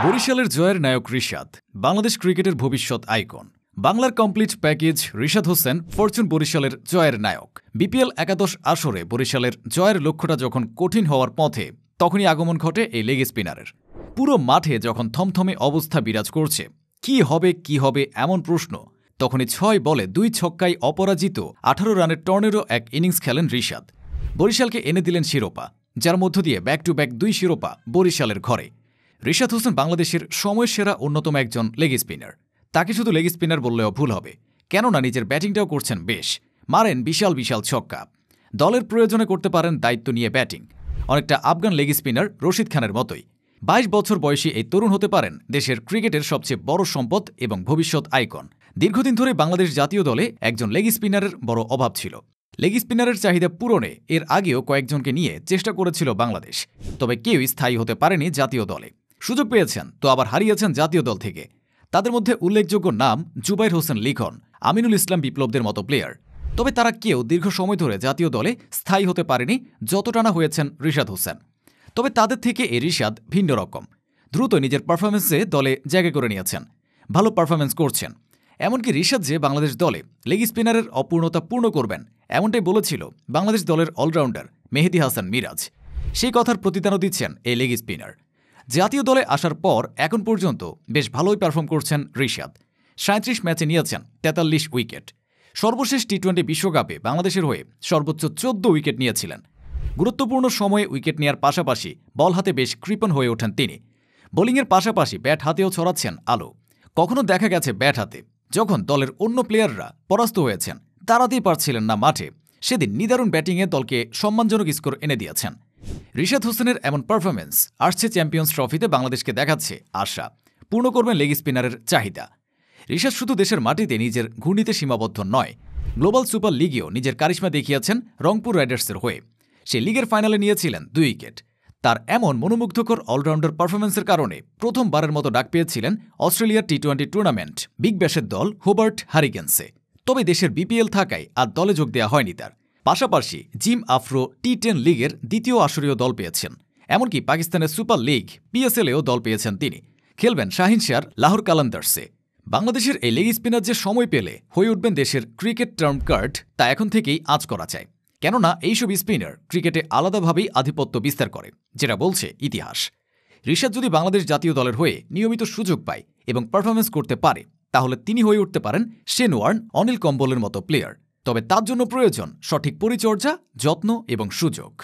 বরিশালের জয়ের নায়ক রিশাদ, বাংলাদেশ ক্রিকেটের ভবিষ্যৎ আইকন। বাংলার complete package Rishad Hossain Fortune বরিশালের জয়ের নায়ক। বিপিএল একাদশ আসরে বরিশালের জয়ের লক্ষ্যটা যখন কঠিন হওয়ার পথে, তখনই আগমন ঘটে এই লেগ স্পিনারের। পুরো মাঠে যখন থমথমে অবস্থা বিরাজ করছে, কি হবে এমন প্রশ্ন, তখনই ৬ বলে ২ ছক্কায় অপরাজিত ১৮ রানের টর্নেডো এক ইনিংস খেলেন রিশাদ। বরিশালকে এনে দিলেন শিরোপা, যার মধ্য দিয়ে ব্যাক টু ব্যাক ২ শিরোপা বরিশালের ঘরে। রিশাদ হোসেন বাংলাদেশের সময়ের সেরা অন্যতম একজন লেগ স্পিনার। তাকে শুধু লেগ স্পিনার বললেও ভুল হবে, কেননা নিজের ব্যাটিংটাও করছেন বেশ, মারেন বিশাল বিশাল ছক্কা। দলের প্রয়োজনে করতে পারেন দায়িত্ব নিয়ে ব্যাটিং, অনেকটা আফগান লেগ স্পিনার রশিদ খানের মতোই। ২২ বছর বয়সী এই তরুণ হতে পারেন দেশের ক্রিকেটের সবচেয়ে বড় সম্পদ এবং ভবিষ্যৎ আইকন। দীর্ঘদিন ধরে বাংলাদেশ জাতীয় দলে একজন লেগ স্পিনারের বড় অভাব ছিল। লেগ স্পিনারের চাহিদা পূরণে এর আগেও কয়েকজনকে নিয়ে চেষ্টা করেছিল বাংলাদেশ, তবে কেউই স্থায়ী হতে পারেনি জাতীয় দলে। সুযোগ পেয়েছেন তো আবার হারিয়েছেন জাতীয় দল থেকে। তাদের মধ্যে উল্লেখযোগ্য নাম জুবাইর হোসেন লিখন, আমিনুল ইসলাম বিপ্লবদের মতো প্লেয়ার। তবে তারা কেউ দীর্ঘ সময় ধরে জাতীয় দলে স্থায়ী হতে পারেনি যতটা না হয়েছেন রিশাদ হোসেন। তবে তাদের থেকে এই রিশাদ ভিন্ন রকম, দ্রুত নিজের পারফরমেন্সে দলে জায়গা করে নিয়েছেন, ভালো পারফরমেন্স করছেন। এমনকি রিশাদ যে বাংলাদেশ দলে লেগ স্পিনারের অপূর্ণতা পূর্ণ করবেন, এমনটাই বলেছিল বাংলাদেশ দলের অলরাউন্ডার মেহেদী হাসান মিরাজ। সেই কথার প্রতিদানও দিচ্ছেন এই লেগ স্পিনার। জাতীয় দলে আসার পর এখন পর্যন্ত বেশ ভালোই পারফর্ম করছেন রিশাদ। ৩৭ ম্যাচে নিয়েছেন ৪৩ উইকেট। সর্বশেষ টি-২০ বিশ্বকাপে বাংলাদেশের হয়ে সর্বোচ্চ ১৪ উইকেট নিয়েছিলেন। গুরুত্বপূর্ণ সময়ে উইকেট নেওয়ার পাশাপাশি বল হাতে বেশ কৃপণ হয়ে ওঠেন তিনি। বোলিংয়ের পাশাপাশি ব্যাট হাতেও ছড়াচ্ছেন আলো। কখনো দেখা গেছে ব্যাট হাতে, যখন দলের অন্য প্লেয়াররা পরাস্ত হয়েছেন, দাঁড়াতেই পারছিলেন না মাঠে, সেদিন নিদারুণ ব্যাটিংয়ে দলকে সম্মানজনক স্কোর এনে দিয়েছেন। রিশাদ হোসেনের এমন পারফরমেন্স আসছে চ্যাম্পিয়ন্স ট্রফিতে বাংলাদেশকে দেখাচ্ছে আশা, পূর্ণ করবেন লেগ স্পিনারের চাহিদা। রিশাদ শুধু দেশের মাটিতে নিজের ঘূর্ণিতে সীমাবদ্ধ নয়, গ্লোবাল সুপার লিগেও নিজের কারিশমা দেখিয়েছেন রংপুর রাইডার্সের হয়ে। সে লিগের ফাইনালে নিয়েছিলেন ২ উইকেট। তার এমন মনোমুগ্ধকর অলরাউন্ডার পারফরমেন্সের কারণে প্রথমবারের মতো ডাক পেয়েছিলেন অস্ট্রেলিয়ার টি-২০ টুর্নামেন্ট বিগ ব্যাশের দল হোবার্ট হারিকেন্সে। তবে দেশের বিপিএল থাকায় আর দলে যোগ দেওয়া হয়নি তার। পাশাপাশি জিম আফ্রো টি-১০ লিগের দ্বিতীয় আসরীয় দল পেয়েছেন। এমনকি পাকিস্তানের সুপার লিগ পিএসএলেও দল পেয়েছেন তিনি। খেলবেন শাহিন শাহর লাহোর কালান্দার্সে। বাংলাদেশের এই লেগ স্পিনার যে সময় পেলে হয়ে উঠবেন দেশের ক্রিকেট টার্ম কার্ড, তা এখন থেকেই আঁচ করা চায়। কেননা এইসব স্পিনার ক্রিকেটে আলাদাভাবেই আধিপত্য বিস্তার করে, যেটা বলছে ইতিহাস। রিশাদ যদি বাংলাদেশ জাতীয় দলের হয়ে নিয়মিত সুযোগ পায় এবং পারফরমেন্স করতে পারে, তাহলে তিনি হয়ে উঠতে পারেন শেন ওয়ার্ন, অনিল কম্বলের মতো প্লেয়ার। তবে তার জন্য প্রয়োজন সঠিক পরিচর্যা, যত্ন এবং সুযোগ।